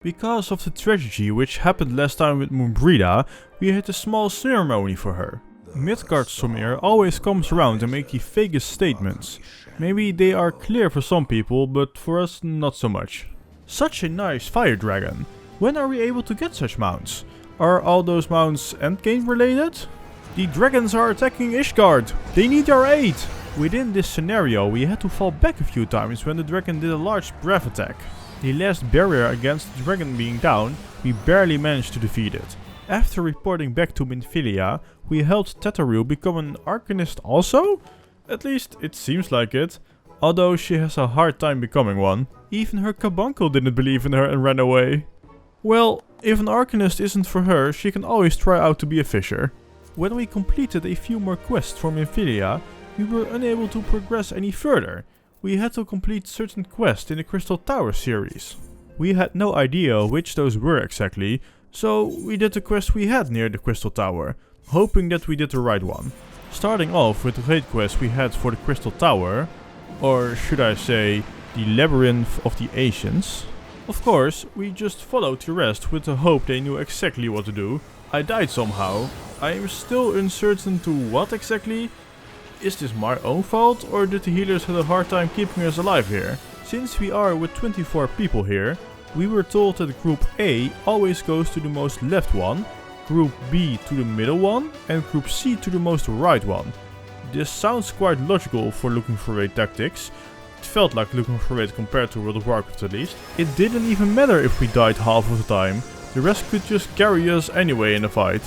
Because of the tragedy which happened last time with Moonbrida, we had a small ceremony for her. Midgard Somir always comes around and makes the vaguest statements. Maybe they are clear for some people, but for us not so much. Such a nice fire dragon. When are we able to get such mounts? Are all those mounts endgame related? The dragons are attacking Ishgard. They need our aid. Within this scenario we had to fall back a few times when the dragon did a large breath attack. The last barrier against the dragon being down, we barely managed to defeat it. After reporting back to Minfilia, we helped Tetaru become an Arcanist also? At least it seems like it, although she has a hard time becoming one. Even her Kabuncle didn't believe in her and ran away. Well, if an Arcanist isn't for her, she can always try out to be a fisher. When we completed a few more quests for Minfilia, we were unable to progress any further. We had to complete certain quests in the Crystal Tower series. We had no idea which those were exactly, so we did the quest we had near the Crystal Tower, hoping that we did the right one. Starting off with the raid quest we had for the Crystal Tower, or should I say, the Labyrinth of the Ancients. Of course, we just followed the rest with the hope they knew exactly what to do. I died somehow. I am still uncertain to what exactly. Is this my own fault, or did the healers have a hard time keeping us alive here? Since we are with 24 people here, we were told that Group A always goes to the most left one, Group B to the middle one, and Group C to the most right one. This sounds quite logical for looking for raid tactics. It felt like looking for raid compared to World of Warcraft at least. It didn't even matter if we died half of the time, the rest could just carry us anyway in the fight.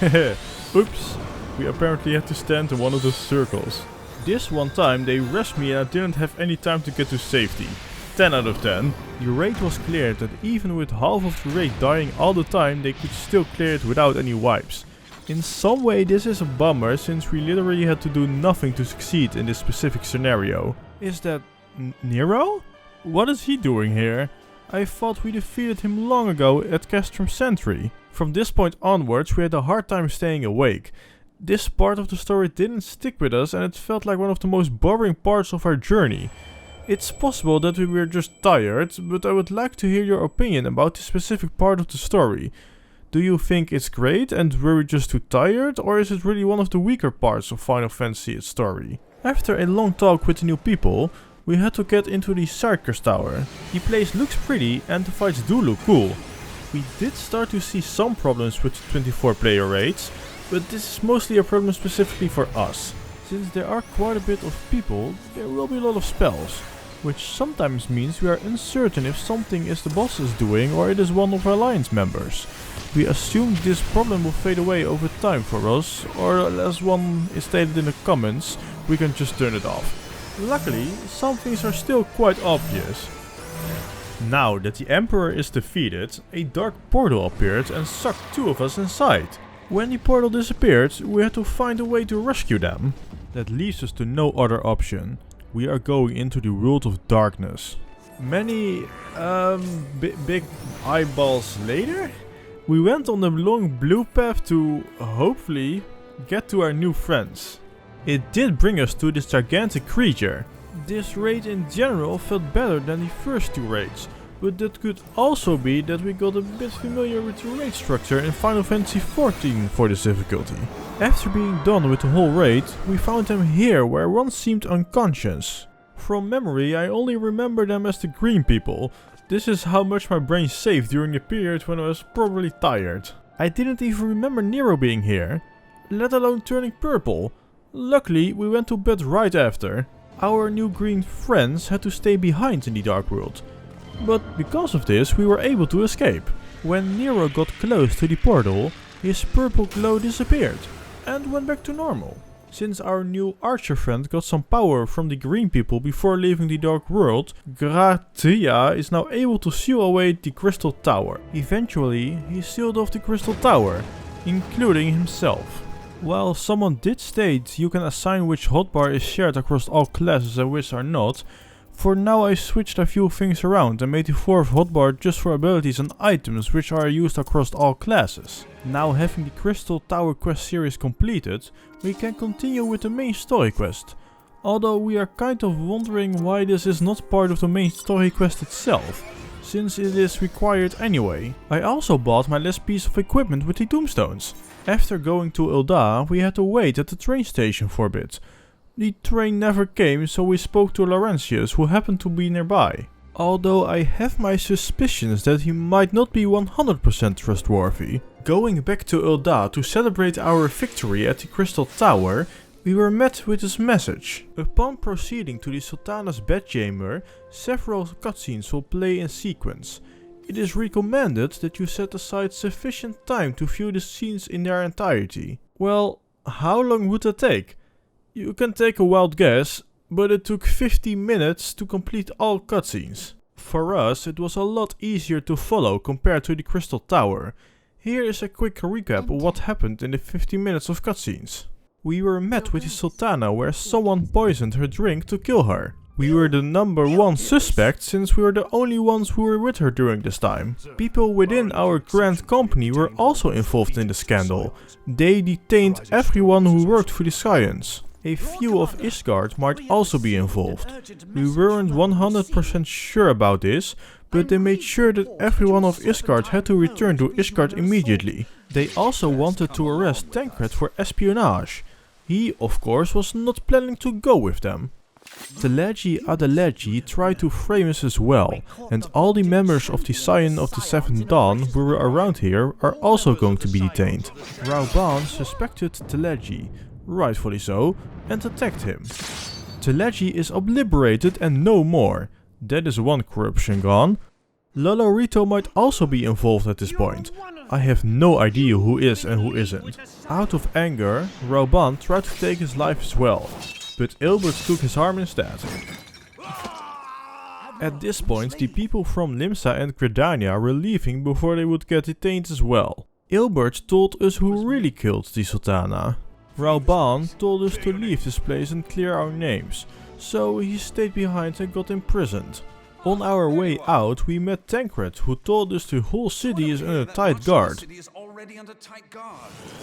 Hehe, oops. We apparently had to stand in one of those circles. This one time they rushed me and I didn't have any time to get to safety. 10 out of 10. The raid was cleared and even with half of the raid dying all the time they could still clear it without any wipes. In some way this is a bummer since we literally had to do nothing to succeed in this specific scenario. Is that Nero? What is he doing here? I thought we defeated him long ago at Castrum Sentry. From this point onwards we had a hard time staying awake. This part of the story didn't stick with us and it felt like one of the most boring parts of our journey. It's possible that we were just tired, but I would like to hear your opinion about this specific part of the story. Do you think it's great and were we just too tired, or is it really one of the weaker parts of Final Fantasy's story? After a long talk with the new people, we had to get into the Circus Tower. The place looks pretty and the fights do look cool. We did start to see some problems with 24 player raids, but this is mostly a problem specifically for us. Since there are quite a bit of people, there will be a lot of spells, which sometimes means we are uncertain if something is the boss is doing or it is one of our alliance members. We assume this problem will fade away over time for us, or as one is stated in the comments, we can just turn it off. Luckily, some things are still quite obvious. Now that the Emperor is defeated, a dark portal appeared and sucked two of us inside. When the portal disappeared, we had to find a way to rescue them. That leaves us to no other option. We are going into the world of darkness. Many big eyeballs later, we went on the long blue path to, hopefully, get to our new friends. It did bring us to this gigantic creature. This raid in general felt better than the first two raids. But that could also be that we got a bit familiar with the raid structure in Final Fantasy XIV for this difficulty. After being done with the whole raid, we found them here where one seemed unconscious. From memory I only remember them as the green people. This is how much my brain saved during the period when I was probably tired. I didn't even remember Nero being here, let alone turning purple. Luckily we went to bed right after. Our new green friends had to stay behind in the Dark World. But because of this we were able to escape. When Nero got close to the portal, his purple glow disappeared and went back to normal. Since our new archer friend got some power from the green people before leaving the Dark World, Gratria is now able to seal away the Crystal Tower. Eventually he sealed off the Crystal Tower, including himself. While someone did state you can assign which hotbar is shared across all classes and which are not, for now I switched a few things around and made the fourth hotbar just for abilities and items which are used across all classes. Now having the Crystal Tower quest series completed, we can continue with the main story quest. Although we are kind of wondering why this is not part of the main story quest itself. since it is required anyway. I also bought my last piece of equipment with the tombstones. After going to Ulda, we had to wait at the train station for a bit. The train never came, so we spoke to Laurentius, who happened to be nearby. Although I have my suspicions that he might not be 100% trustworthy. Going back to Ulda to celebrate our victory at the Crystal Tower, we were met with this message. Upon proceeding to the Sultana's bedchamber, several cutscenes will play in sequence. It is recommended that you set aside sufficient time to view the scenes in their entirety. Well, how long would that take? You can take a wild guess, but it took 50 minutes to complete all cutscenes. For us, it was a lot easier to follow compared to the Crystal Tower. Here is a quick recap of what happened in the 50 minutes of cutscenes. We were met with the Sultana where someone poisoned her drink to kill her. We were the number one suspect since we were the only ones who were with her during this time. People within our grand company were also involved in the scandal. They detained everyone who worked for the science. A few of Ishgard might also be involved. We weren't 100% sure about this, but they made sure that everyone of Ishgard had to return to Ishgard immediately. They also wanted to arrest Tancred for espionage. He, of course, was not planning to go with them. Telegi Adelegi tried to frame us as well, and all the members of the Scion of the Seventh Dawn who were around here are also going to be detained. Rauban suspected Telegi, rightfully so, and attacked him. Telegi is obliterated and no more. That is one corruption gone. Lolorito might also be involved at this point. I have no idea who is and who isn't. Out of anger, Rauban tried to take his life as well, but Ilbert took his arm instead. At this point, the people from Limsa and Gridania were leaving before they would get detained as well. Ilbert told us who really killed the Sultana. Rauban told us to leave this place and clear our names, so he stayed behind and got imprisoned. On our way out, we met Tancred, who told us the whole city is under tight guard.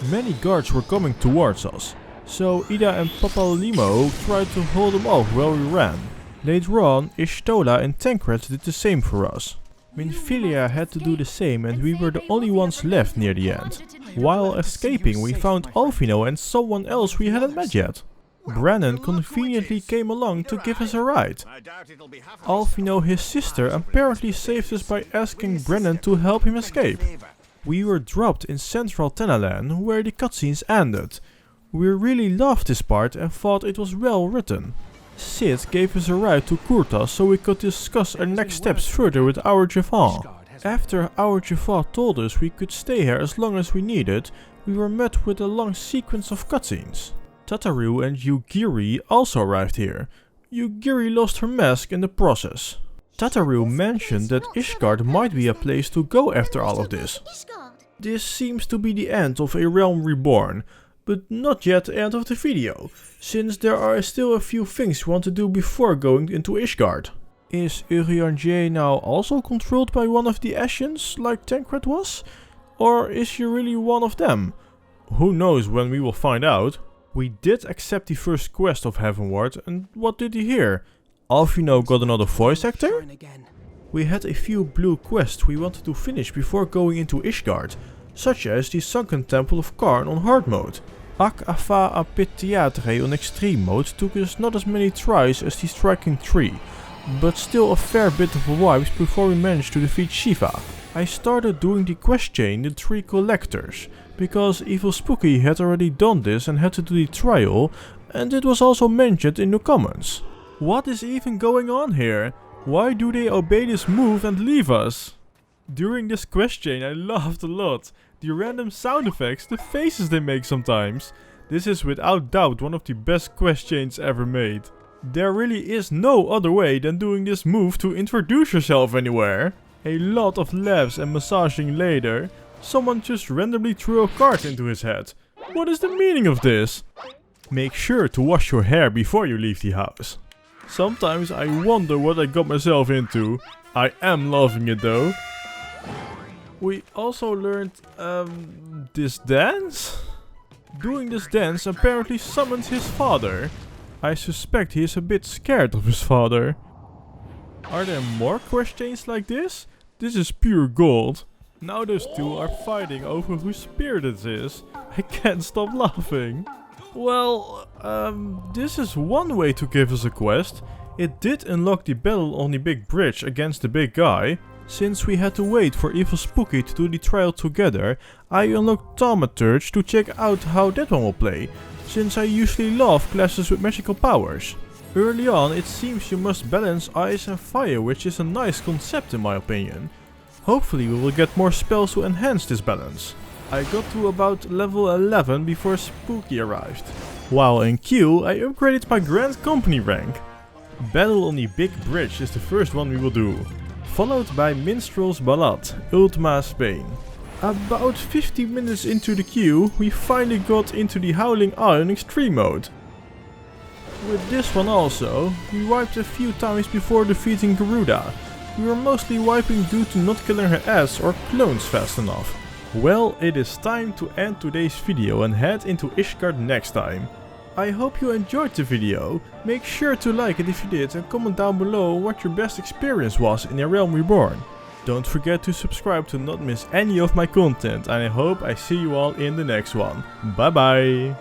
Many guards were coming towards us, so Ida and Papalimo tried to hold them off while we ran. Later on, Ishtola and Tancred did the same for us. Minfilia had to do the same and we were the only ones left near the end. While escaping, we found Alfino and someone else we hadn't met yet. Brennan conveniently came along to give us a ride. Alfino, his sister, apparently saved us by asking Brennan to help him escape. We were dropped in central Tenalan, where the cutscenes ended. We really loved this part and thought it was well written. Sid gave us a ride to Kurtas so we could discuss our next steps further with our Javan. After our Javan told us we could stay here as long as we needed, we were met with a long sequence of cutscenes. Tataru and Yugiri also arrived here. Yugiri lost her mask in the process. Tataru mentioned that Ishgard might be a place to go after all of this. This seems to be the end of A Realm Reborn, but not yet the end of the video, since there are still a few things we want to do before going into Ishgard. Is Urianger now also controlled by one of the Ascians, like Tancred was? Or is she really one of them? Who knows when we will find out. We did accept the first quest of Heavensward, and what did he hear? Alfino got another voice actor? We had a few blue quests we wanted to finish before going into Ishgard, such as the Sunken Temple of Karn on hard mode. Ac Afa Apitiatre on extreme mode took us not as many tries as the Striking Tree, but still a fair bit of wipes before we managed to defeat Shiva. I started doing the quest chain, the 3 collectors, because Evil Spooky had already done this and had to do the trial, and it was also mentioned in the comments. What is even going on here? Why do they obey this move and leave us? During this quest chain I laughed a lot. The random sound effects, the faces they make sometimes. This is without doubt one of the best quest chains ever made. There really is no other way than doing this move to introduce yourself anywhere. A lot of laughs and massaging later, someone just randomly threw a card into his head. What is the meaning of this? Make sure to wash your hair before you leave the house. Sometimes I wonder what I got myself into. I am loving it though. We also learned this dance? Doing this dance apparently summons his father. I suspect he is a bit scared of his father. Are there more quest chains like this? This is pure gold. Now those two are fighting over whose spear this is. I can't stop laughing. Well, this is one way to give us a quest. It did unlock the battle on the big bridge against the big guy. Since we had to wait for Evil Spooky to do the trial together, I unlocked Thaumaturge to check out how that one will play, since I usually love classes with magical powers. Early on it seems you must balance ice and fire, which is a nice concept in my opinion. Hopefully we will get more spells to enhance this balance. I got to about level 11 before Spooky arrived. While in queue I upgraded my Grand Company rank. Battle on the big bridge is the first one we will do. Followed by Minstrel's Ballad, Ultima Spain. About 50 minutes into the queue, we finally got into the Howling Iron Extreme mode. With this one also, we wiped a few times before defeating Garuda. We were mostly wiping due to not killing her ass or clones fast enough. Well, it is time to end today's video and head into Ishgard next time. I hope you enjoyed the video. Make sure to like it if you did and comment down below what your best experience was in A Realm Reborn. Don't forget to subscribe to not miss any of my content, and I hope I see you all in the next one. Bye bye!